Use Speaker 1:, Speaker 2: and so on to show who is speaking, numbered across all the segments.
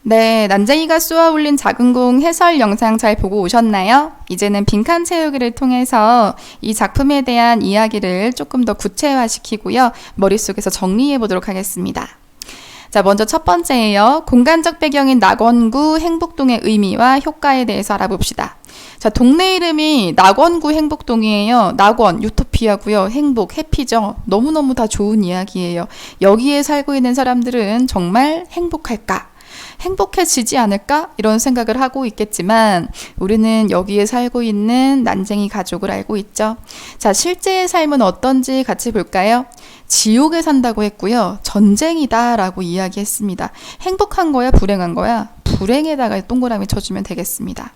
Speaker 1: 네, 난쟁이가 쏘아 올린 작은 공 해설 영상 잘 보고 오셨나요? 이제는 빈칸 채우기를 통해서 이 작품에 대한 이야기를 조금 더 구체화시키고요. 머릿속에서 정리해 보도록 하겠습니다. 자, 먼저 첫 번째예요. 공간적 배경인 낙원구 행복동의 의미와 효과에 대해서 알아봅시다. 자, 동네 이름이 낙원구 행복동이에요. 낙원, 유토피아고요. 행복, 해피죠. 너무너무 다 좋은 이야기예요. 여기에 살고 있는 사람들은 정말 행복할까? 행복해지지 않을까? 이런 생각을 하고 있겠지만 우리는 여기에 살고 있는 난쟁이 가족을 알고 있죠. 자, 실제의 삶은 어떤지 같이 볼까요? 지옥에 산다고 했고요. 전쟁이다 라고 이야기했습니다. 행복한 거야? 불행한 거야? 불행에다가 동그라미 쳐주면 되겠습니다.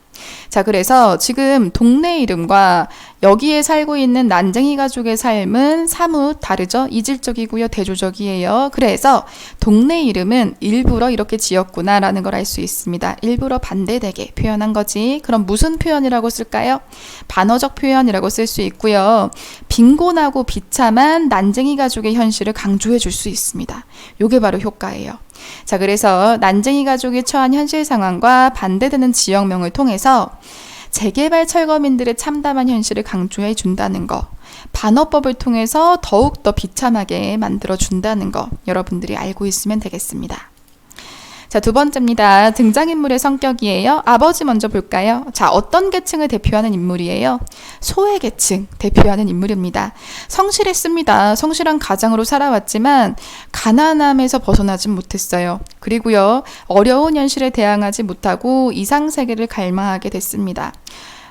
Speaker 1: 자, 그래서 지금 동네 이름과 여기에 살고 있는 난쟁이 가족의 삶은 사뭇 다르죠. 이질적이고요. 대조적이에요. 그래서 동네 이름은 일부러 이렇게 지었구나 라는 걸 알 수 있습니다. 일부러 반대되게 표현한 거지. 그럼 무슨 표현이라고 쓸까요? 반어적 표현이라고 쓸 수 있고요. 빈곤하고 비참한 난쟁이 가족의 현실을 강조해 줄 수 있습니다. 요게 바로 효과예요. 자, 그래서 난쟁이 가족이 처한 현실 상황과 반대되는 지역명을 통해서 재개발 철거민들의 참담한 현실을 강조해 준다는 거, 반어법을 통해서 더욱더 비참하게 만들어 준다는 거 여러분들이 알고 있으면 되겠습니다. 자, 두 번째입니다. 등장인물의 성격이에요. 아버지 먼저 볼까요? 자, 어떤 계층을 대표하는 인물이에요? 소외 계층 대표하는 인물입니다. 성실했습니다. 성실한 가장으로 살아왔지만 가난함에서 벗어나진 못했어요. 그리고요, 어려운 현실에 대항하지 못하고 이상세계를 갈망하게 됐습니다.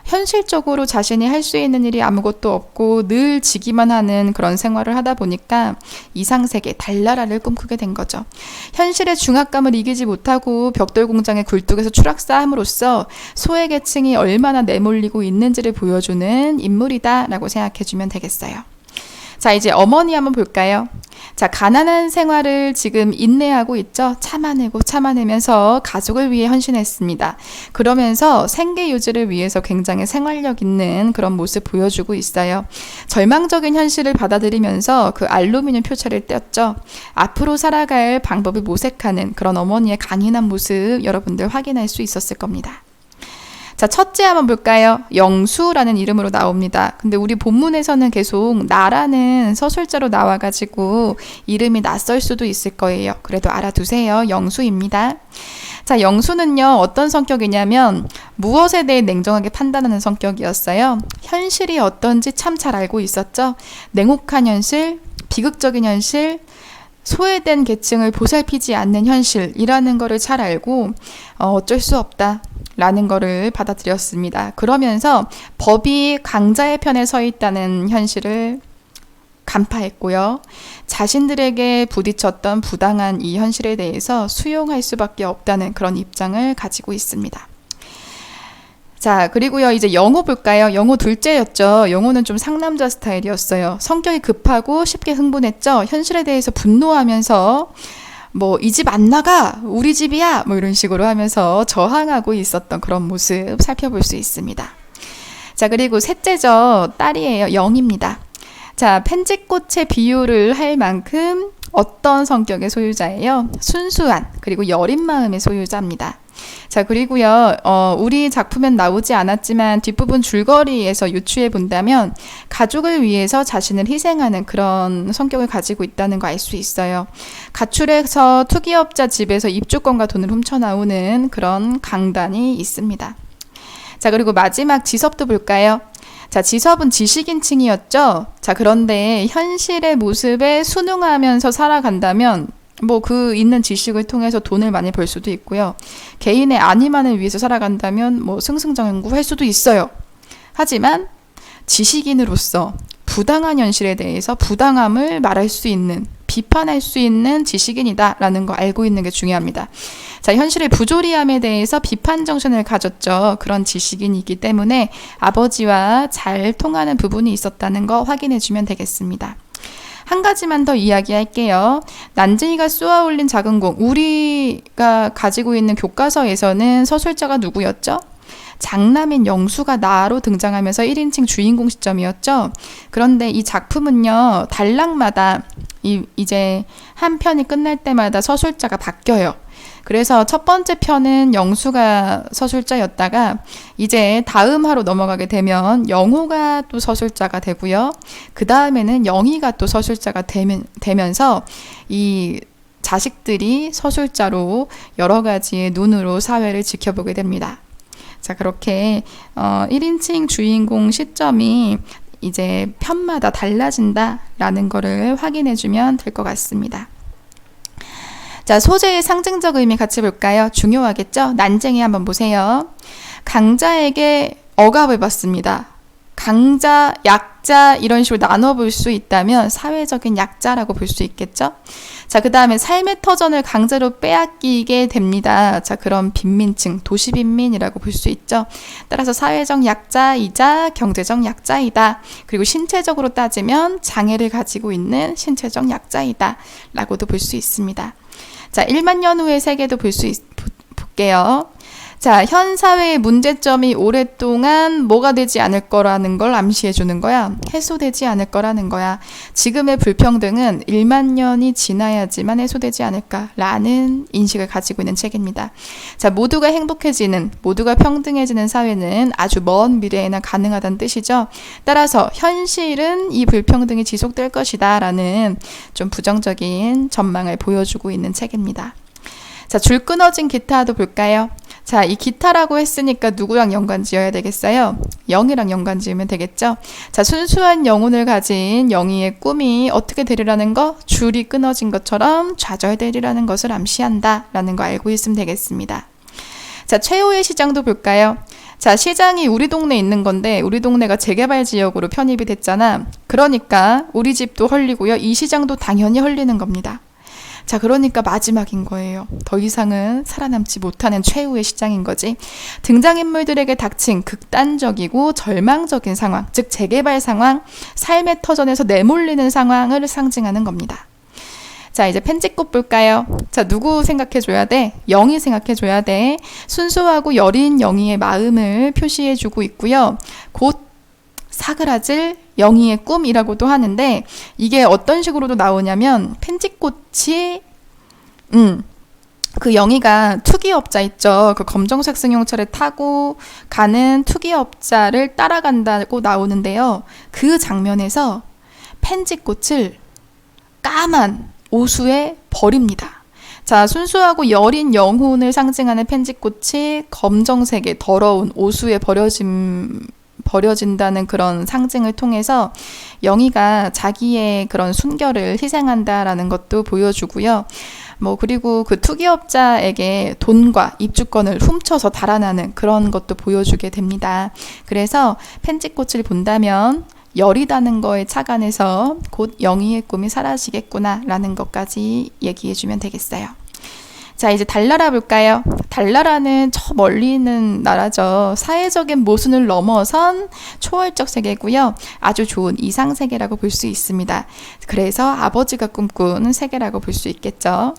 Speaker 1: 현실적으로 자신이 할 수 있는 일이 아무것도 없고 늘 지기만 하는 그런 생활을 하다 보니까 이상세계, 달나라를 꿈꾸게 된 거죠. 현실의 중압감을 이기지 못하고 벽돌 공장의 굴뚝에서 추락사함으로써 소외계층이 얼마나 내몰리고 있는지를 보여주는 인물이다라고 생각해주면 되겠어요. 자, 이제 어머니 한번 볼까요? 자, 가난한 생활을 지금 인내하고 있죠. 참아내면서 가족을 위해 헌신했습니다. 그러면서 생계 유지를 위해서 굉장히 생활력 있는 그런 모습 보여주고 있어요. 절망적인 현실을 받아들이면서 그 알루미늄 표차를 떼었죠. 앞으로 살아갈 방법을 모색하는 그런 어머니의 강인한 모습 여러분들 확인할 수 있었을 겁니다. 자, 첫째 한번 볼까요? 영수라는 이름으로 나옵니다. 근데 우리 본문에서는 계속 나라는 서술자로 나와가지고 이름이 낯설 수도 있을 거예요. 그래도 알아두세요. 영수입니다. 자, 영수는요, 어떤 성격이냐면 무엇에 대해 냉정하게 판단하는 성격이었어요. 현실이 어떤지 참 잘 알고 있었죠. 냉혹한 현실, 비극적인 현실, 소외된 계층을 보살피지 않는 현실이라는 거를 잘 알고 어쩔 수 없다 라는 거를 받아들였습니다. 그러면서 법이 강자의 편에 서 있다는 현실을 간파했고요. 자신들에게 부딪혔던 부당한 이 현실에 대해서 수용할 수밖에 없다는 그런 입장을 가지고 있습니다. 자, 그리고요, 이제 영호 볼까요? 영호 둘째였죠. 영호는 좀 상남자 스타일이었어요. 성격이 급하고 쉽게 흥분했죠. 현실에 대해서 분노하면서 이 집 안 나가! 우리 집이야! 이런 식으로 하면서 저항하고 있었던 그런 모습 살펴볼 수 있습니다. 자, 그리고 셋째죠. 딸이에요. 영입니다. 자, 펜지꽃의 비유를 할 만큼 어떤 성격의 소유자예요? 순수한, 그리고 여린 마음의 소유자입니다. 자, 그리고요, 우리 작품엔 나오지 않았지만 뒷부분 줄거리에서 유추해 본다면 가족을 위해서 자신을 희생하는 그런 성격을 가지고 있다는 거 알 수 있어요. 가출해서 투기업자 집에서 입주권과 돈을 훔쳐나오는 그런 강단이 있습니다. 자, 그리고 마지막 지섭도 볼까요? 자, 지섭은 지식인층이었죠. 자, 그런데 현실의 모습에 순응하면서 살아간다면 그 있는 지식을 통해서 돈을 많이 벌 수도 있고요. 개인의 안위만을 위해서 살아간다면 승승장구할 수도 있어요. 하지만 지식인으로서 부당한 현실에 대해서 부당함을 말할 수 있는, 비판할 수 있는 지식인이다라는 거 알고 있는 게 중요합니다. 자, 현실의 부조리함에 대해서 비판 정신을 가졌죠. 그런 지식인이기 때문에 아버지와 잘 통하는 부분이 있었다는 거 확인해 주면 되겠습니다. 한 가지만 더 이야기할게요. 난쟁이가 쏘아 올린 작은 공, 우리가 가지고 있는 교과서에서는 서술자가 누구였죠? 장남인 영수가 나로 등장하면서 1인칭 주인공 시점이었죠. 그런데 이 작품은요, 단락마다 이제 한 편이 끝날 때마다 서술자가 바뀌어요. 그래서 첫 번째 편은 영수가 서술자였다가 이제 다음 화로 넘어가게 되면 영호가 또 서술자가 되고요. 그 다음에는 영희가 또 서술자가 되면서 이 자식들이 서술자로 여러 가지의 눈으로 사회를 지켜보게 됩니다. 자, 그렇게 1인칭 주인공 시점이 이제 편마다 달라진다라는 거를 확인해주면 될 것 같습니다. 자, 소재의 상징적 의미 같이 볼까요? 중요하겠죠? 난쟁이 한번 보세요. 강자에게 억압을 받습니다. 강자, 약자 이런 식으로 나눠볼 수 있다면 사회적인 약자라고 볼 수 있겠죠? 자, 그 다음에 삶의 터전을 강제로 빼앗기게 됩니다. 자, 그럼 빈민층, 도시빈민이라고 볼 수 있죠. 따라서 사회적 약자이자 경제적 약자이다. 그리고 신체적으로 따지면 장애를 가지고 있는 신체적 약자이다 라고도 볼 수 있습니다. 자, 1만 년 후의 세계도 볼게요. 자, 현 사회의 문제점이 오랫동안 뭐가 되지 않을 거라는 걸 암시해 주는 거야. 해소되지 않을 거라는 거야. 지금의 불평등은 1만 년이 지나야지만 해소되지 않을까라는 인식을 가지고 있는 책입니다. 자, 모두가 행복해지는, 모두가 평등해지는 사회는 아주 먼 미래에나 가능하다는 뜻이죠. 따라서 현실은 이 불평등이 지속될 것이다 라는 좀 부정적인 전망을 보여주고 있는 책입니다. 자, 줄 끊어진 기타도 볼까요? 자, 이 기타라고 했으니까 누구랑 연관 지어야 되겠어요? 영이랑 연관 지으면 되겠죠? 자, 순수한 영혼을 가진 영희의 꿈이 어떻게 되리라는 거? 줄이 끊어진 것처럼 좌절되리라는 것을 암시한다 라는 거 알고 있으면 되겠습니다. 자, 최후의 시장도 볼까요? 자, 시장이 우리 동네에 있는 건데 우리 동네가 재개발 지역으로 편입이 됐잖아. 그러니까 우리 집도 헐리고요. 이 시장도 당연히 헐리는 겁니다. 자, 그러니까 마지막인 거예요. 더 이상은 살아남지 못하는 최후의 시장인 거지. 등장인물들에게 닥친 극단적이고 절망적인 상황, 즉 재개발 상황, 삶의 터전에서 내몰리는 상황을 상징하는 겁니다. 자, 이제 편지꽃 볼까요? 자, 누구 생각해줘야 돼? 영희 생각해줘야 돼. 순수하고 여린 영희의 마음을 표시해주고 있고요. 곧 사그라질 영희의 꿈이라고도 하는데 이게 어떤 식으로도 나오냐면 편지꽃이 그 영희가 투기업자 있죠. 그 검정색 승용차를 타고 가는 투기업자를 따라간다고 나오는데요. 그 장면에서 편지꽃을 까만 오수에 버립니다. 자, 순수하고 여린 영혼을 상징하는 편지꽃이 검정색의 더러운 오수에 버려진다는 그런 상징을 통해서 영희가 자기의 그런 순결을 희생한다라는 것도 보여주고요. 그리고 그 투기업자에게 돈과 입주권을 훔쳐서 달아나는 그런 것도 보여주게 됩니다. 그래서 편지꽃을 본다면 여리다는 거에 착안해서 곧 영희의 꿈이 사라지겠구나라는 것까지 얘기해주면 되겠어요. 자, 이제 달나라 볼까요? 달나라는 저 멀리 있는 나라죠. 사회적인 모순을 넘어선 초월적 세계고요. 아주 좋은 이상 세계라고 볼 수 있습니다. 그래서 아버지가 꿈꾸는 세계라고 볼 수 있겠죠.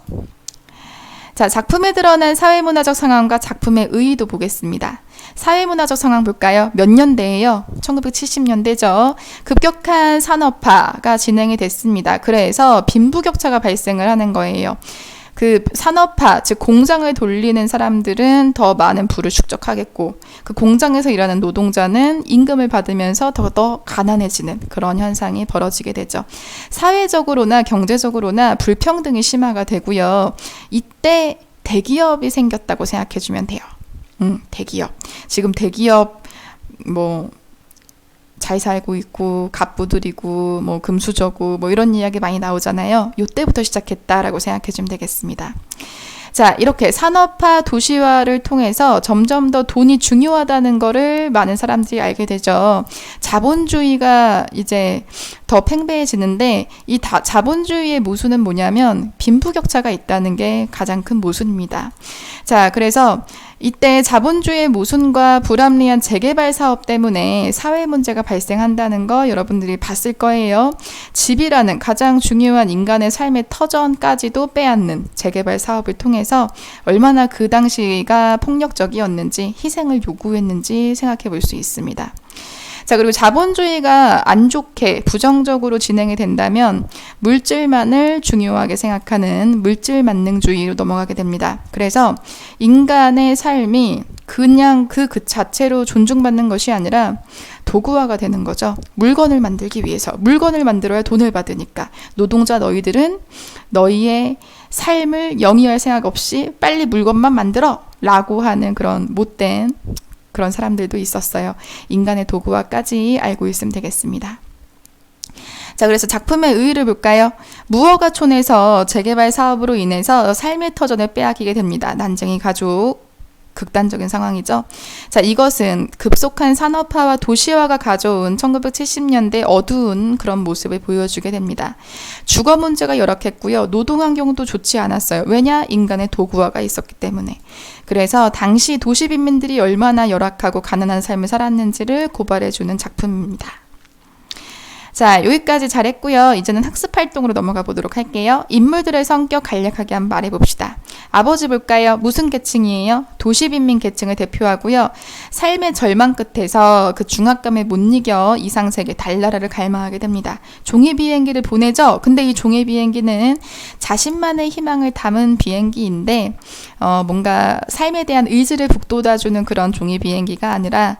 Speaker 1: 자, 작품에 드러난 사회문화적 상황과 작품의 의의도 보겠습니다. 사회문화적 상황 볼까요? 몇 년대예요? 1970년대죠. 급격한 산업화가 진행이 됐습니다. 그래서 빈부격차가 발생을 하는 거예요. 그 산업화, 즉 공장을 돌리는 사람들은 더 많은 부를 축적하겠고 그 공장에서 일하는 노동자는 임금을 받으면서 더 가난해지는 그런 현상이 벌어지게 되죠. 사회적으로나 경제적으로나 불평등이 심화가 되고요. 이때 대기업이 생겼다고 생각해 주면 돼요. 대기업. 지금 대기업 잘 살고 있고 갑부들이고 금수저고 이런 이야기 많이 나오잖아요. 이때부터 시작했다라고 생각해 주면 되겠습니다. 자, 이렇게 산업화, 도시화를 통해서 점점 더 돈이 중요하다는 거를 많은 사람들이 알게 되죠. 자본주의가 이제 더 팽배해지는데 이 자본주의의 모순은 뭐냐면 빈부격차가 있다는 게 가장 큰 모순입니다. 자, 그래서 이때 자본주의의 모순과 불합리한 재개발 사업 때문에 사회 문제가 발생한다는 거 여러분들이 봤을 거예요. 집이라는 가장 중요한 인간의 삶의 터전까지도 빼앗는 재개발 사업을 통해서 얼마나 그 당시가 폭력적이었는지 희생을 요구했는지 생각해 볼 수 있습니다. 자, 그리고 자본주의가 안 좋게 부정적으로 진행이 된다면 물질만을 중요하게 생각하는 물질 만능주의로 넘어가게 됩니다. 그래서 인간의 삶이 그냥 그 자체로 존중받는 것이 아니라 도구화가 되는 거죠. 물건을 만들기 위해서. 물건을 만들어야 돈을 받으니까. 노동자 너희들은 너희의 삶을 영위할 생각 없이 빨리 물건만 만들어 라고 하는 그런 못된 그런 사람들도 있었어요. 인간의 도구화까지 알고 있으면 되겠습니다. 자, 그래서 작품의 의의를 볼까요? 무허가촌에서 재개발 사업으로 인해서 삶의 터전을 빼앗기게 됩니다. 난쟁이 가족. 극단적인 상황이죠. 자, 이것은 급속한 산업화와 도시화가 가져온 1970년대 어두운 그런 모습을 보여주게 됩니다. 주거 문제가 열악했고요. 노동 환경도 좋지 않았어요. 왜냐? 인간의 도구화가 있었기 때문에. 그래서 당시 도시 빈민들이 얼마나 열악하고 가난한 삶을 살았는지를 고발해주는 작품입니다. 자, 여기까지 잘했고요. 이제는 학습 활동으로 넘어가 보도록 할게요. 인물들의 성격 간략하게 한번 말해봅시다. 아버지 볼까요? 무슨 계층이에요? 도시빈민 계층을 대표하고요. 삶의 절망 끝에서 그 중압감에 못 이겨 이상세계 달나라를 갈망하게 됩니다. 종이 비행기를 보내죠. 근데 이 종이 비행기는 자신만의 희망을 담은 비행기인데 뭔가 삶에 대한 의지를 북돋아주는 그런 종이 비행기가 아니라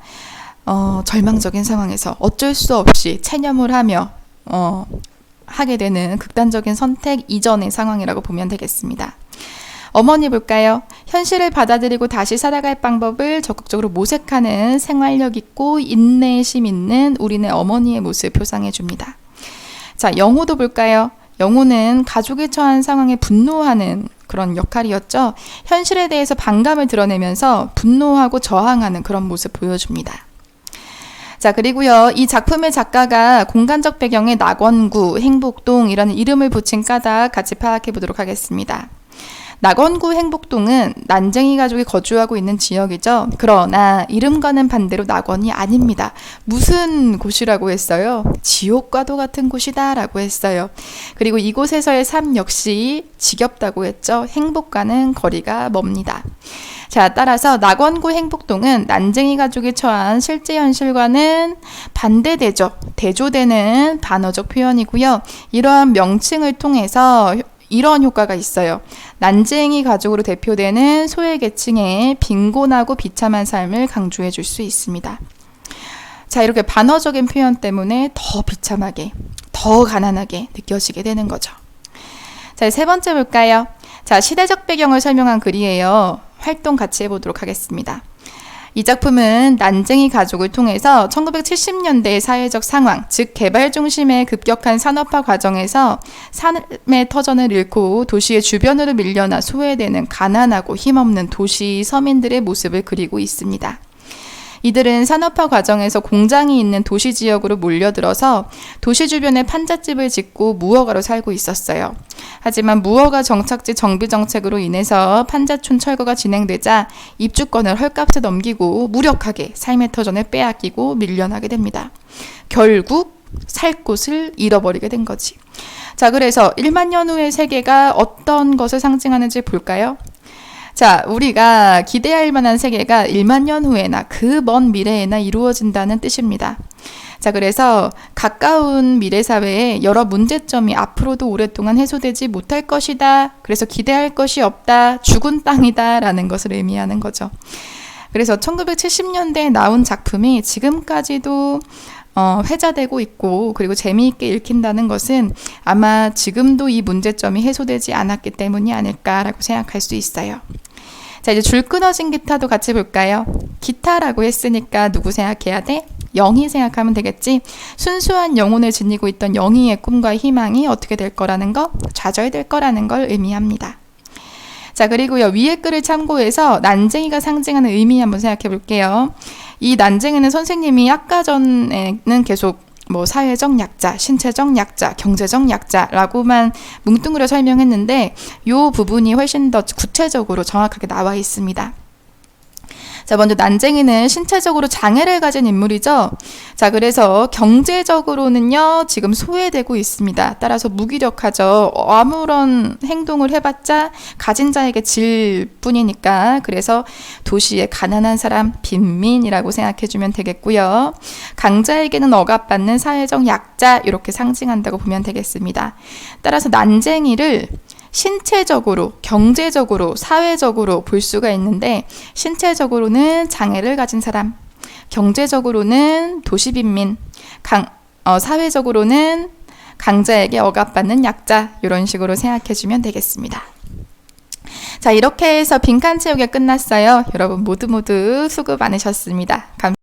Speaker 1: 절망적인 상황에서 어쩔 수 없이 체념을 하며 하게 되는 극단적인 선택 이전의 상황이라고 보면 되겠습니다. 어머니 볼까요? 현실을 받아들이고 다시 살아갈 방법을 적극적으로 모색하는 생활력 있고 인내심 있는 우리네 어머니의 모습 표상해 줍니다. 자, 영호도 볼까요? 영호는 가족이 처한 상황에 분노하는 그런 역할이었죠. 현실에 대해서 반감을 드러내면서 분노하고 저항하는 그런 모습 보여줍니다. 자, 그리고요, 이 작품의 작가가 공간적 배경에 낙원구, 행복동이라는 이름을 붙인 까닭 같이 파악해 보도록 하겠습니다. 낙원구 행복동은 난쟁이 가족이 거주하고 있는 지역이죠. 그러나 이름과는 반대로 낙원이 아닙니다. 무슨 곳이라고 했어요? 지옥과도 같은 곳이다 라고 했어요. 그리고 이곳에서의 삶 역시 지겹다고 했죠. 행복과는 거리가 멉니다. 자, 따라서 낙원구 행복동은 난쟁이 가족이 처한 실제 현실과는 반대되죠. 대조되는 반어적 표현이고요. 이러한 명칭을 통해서 이런 효과가 있어요. 난쟁이 가족으로 대표되는 소외계층의 빈곤하고 비참한 삶을 강조해 줄 수 있습니다. 자, 이렇게 반어적인 표현 때문에 더 비참하게, 더 가난하게 느껴지게 되는 거죠. 자, 세 번째 볼까요? 자, 시대적 배경을 설명한 글이에요. 활동 같이 해보도록 하겠습니다. 이 작품은 난쟁이 가족을 통해서 1970년대의 사회적 상황, 즉 개발 중심의 급격한 산업화 과정에서 삶의 터전을 잃고 도시의 주변으로 밀려나 소외되는 가난하고 힘없는 도시 서민들의 모습을 그리고 있습니다. 이들은 산업화 과정에서 공장이 있는 도시 지역으로 몰려들어서 도시 주변에 판잣집을 짓고 무허가로 살고 있었어요. 하지만 무허가 정착지 정비 정책으로 인해서 판잣촌 철거가 진행되자 입주권을 헐값에 넘기고 무력하게 삶의 터전을 빼앗기고 밀려나게 됩니다. 결국 살 곳을 잃어버리게 된 거지. 자, 그래서 1만 년 후의 세계가 어떤 것을 상징하는지 볼까요? 자, 우리가 기대할 만한 세계가 1만 년 후에나 그 먼 미래에나 이루어진다는 뜻입니다. 자, 그래서 가까운 미래 사회에 여러 문제점이 앞으로도 오랫동안 해소되지 못할 것이다. 그래서 기대할 것이 없다. 죽은 땅이다. 라는 것을 의미하는 거죠. 그래서 1970년대에 나온 작품이 지금까지도 회자되고 있고 그리고 재미있게 읽힌다는 것은 아마 지금도 이 문제점이 해소되지 않았기 때문이 아닐까라고 생각할 수 있어요. 자, 이제 줄 끊어진 기타도 같이 볼까요? 기타라고 했으니까 누구 생각해야 돼? 영희 생각하면 되겠지. 순수한 영혼을 지니고 있던 영희의 꿈과 희망이 어떻게 될 거라는 거, 좌절될 거라는 걸 의미합니다. 자, 그리고요, 위에 글을 참고해서 난쟁이가 상징하는 의미 한번 생각해 볼게요. 이 난쟁이는 선생님이 아까 전에는 계속 뭐 사회적 약자, 신체적 약자, 경제적 약자라고만 뭉뚱그려 설명했는데 요 부분이 훨씬 더 구체적으로 정확하게 나와 있습니다. 자, 먼저 난쟁이는 신체적으로 장애를 가진 인물이죠. 자, 그래서 경제적으로는요, 지금 소외되고 있습니다. 따라서 무기력하죠. 아무런 행동을 해봤자 가진 자에게 질 뿐이니까. 그래서 도시의 가난한 사람, 빈민이라고 생각해주면 되겠고요. 강자에게는 억압받는 사회적 약자, 이렇게 상징한다고 보면 되겠습니다. 따라서 난쟁이를 신체적으로, 경제적으로, 사회적으로 볼 수가 있는데 신체적으로는 장애를 가진 사람, 경제적으로는 도시빈민, 사회적으로는 강자에게 억압받는 약자 이런 식으로 생각해주면 되겠습니다. 자, 이렇게 해서 빈칸 채우기가 끝났어요. 여러분 모두 수고 많으셨습니다. 감사합니다.